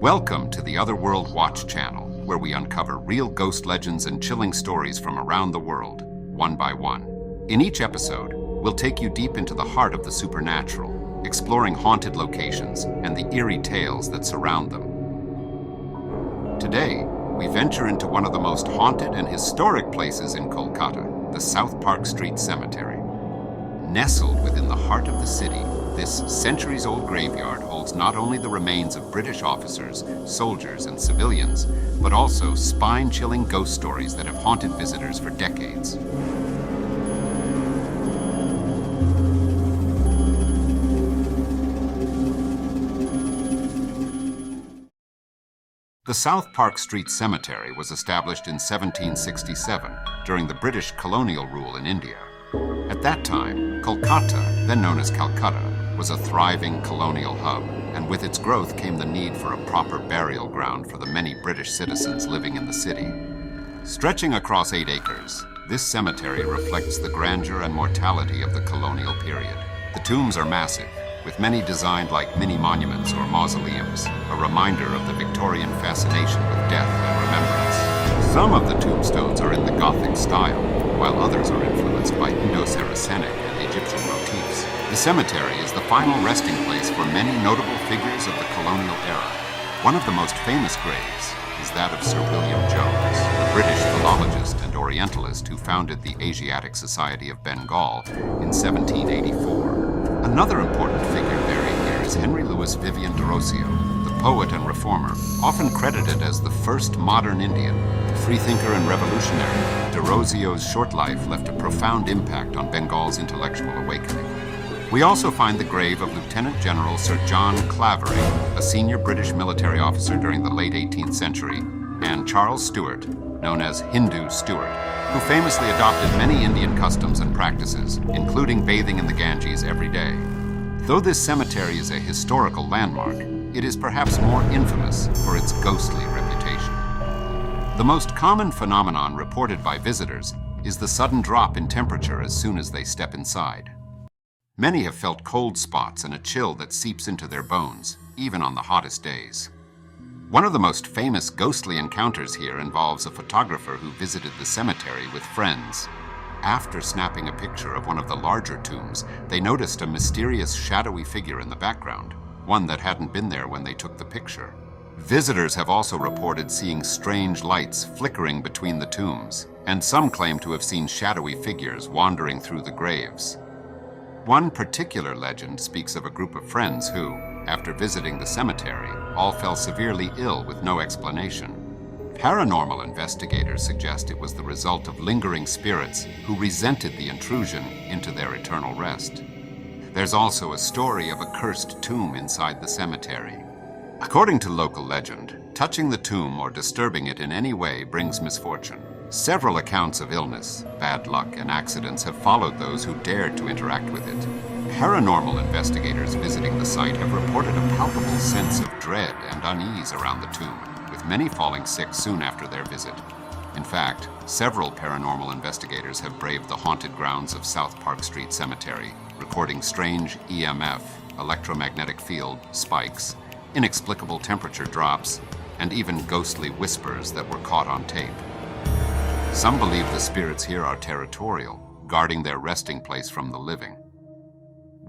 Welcome to the Otherworld Watch channel, where we uncover real ghost legends and chilling stories from around the world, one by one. In each episode, we'll take you deep into the heart of the supernatural, exploring haunted locations and the eerie tales that surround them. Today, we venture into one of the most haunted and historic places in Kolkata, the South Park Street Cemetery. Nestled within the heart of the city, this centuries-old graveyard holds not only the remains of British officers, soldiers, and civilians, but also spine-chilling ghost stories that have haunted visitors for decades. The South Park Street Cemetery was established in 1767 during the British colonial rule in India. At that time, Kolkata, then known as Calcutta, was a thriving colonial hub, and with its growth came the need for a proper burial ground for the many British citizens living in the city. Stretching across 8 acres, this cemetery reflects the grandeur and mortality of the colonial period. The tombs are massive, with many designed like mini-monuments or mausoleums, a reminder of the Victorian fascination with death and remembrance. Some of the tombstones are in the Gothic style, while others are influenced by Indo-Saracenic and Egyptian motifs. The cemetery is the final resting place for many notable figures of the colonial era. One of the most famous graves is that of Sir William Jones, the British philologist and Orientalist who founded the Asiatic Society of Bengal in 1784. Another important figure buried here is Henry Louis Vivian de Rossio, the poet and reformer, often credited as the first modern Indian. Freethinker and revolutionary, de Rossio's short life left a profound impact on Bengal's intellectual awakening. We also find the grave of Lieutenant General Sir John Clavering, a senior British military officer during the late 18th century, and Charles Stuart, known as Hindu Stuart, who famously adopted many Indian customs and practices, including bathing in the Ganges every day. Though this cemetery is a historical landmark, it is perhaps more infamous for its ghostly reputation. The most common phenomenon reported by visitors is the sudden drop in temperature as soon as they step inside. Many have felt cold spots and a chill that seeps into their bones, even on the hottest days. One of the most famous ghostly encounters here involves a photographer who visited the cemetery with friends. After snapping a picture of one of the larger tombs, they noticed a mysterious shadowy figure in the background, one that hadn't been there when they took the picture. Visitors have also reported seeing strange lights flickering between the tombs, and some claim to have seen shadowy figures wandering through the graves. One particular legend speaks of a group of friends who, after visiting the cemetery, all fell severely ill with no explanation. Paranormal investigators suggest it was the result of lingering spirits who resented the intrusion into their eternal rest. There's also a story of a cursed tomb inside the cemetery. According to local legend, touching the tomb or disturbing it in any way brings misfortune. Several accounts of illness, bad luck, and accidents have followed those who dared to interact with it. Paranormal investigators visiting the site have reported a palpable sense of dread and unease around the tomb, with many falling sick soon after their visit. In fact, several paranormal investigators have braved the haunted grounds of South Park Street Cemetery, reporting strange EMF, electromagnetic field, spikes, inexplicable temperature drops, and even ghostly whispers that were caught on tape. Some believe the spirits here are territorial, guarding their resting place from the living.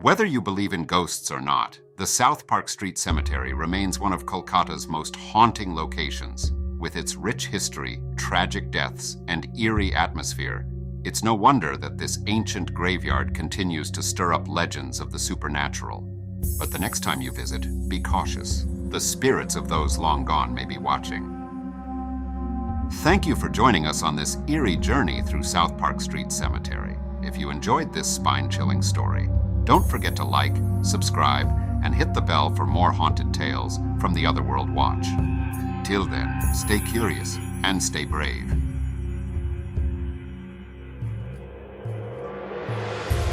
Whether you believe in ghosts or not, the South Park Street Cemetery remains one of Kolkata's most haunting locations. With its rich history, tragic deaths, and eerie atmosphere, it's no wonder that this ancient graveyard continues to stir up legends of the supernatural. But the next time you visit, be cautious. The spirits of those long gone may be watching. Thank you for joining us on this eerie journey through South Park Street Cemetery. If you enjoyed this spine-chilling story, don't forget to like, subscribe, and hit the bell for more haunted tales from the Otherworld Watch. Till then, stay curious and stay brave.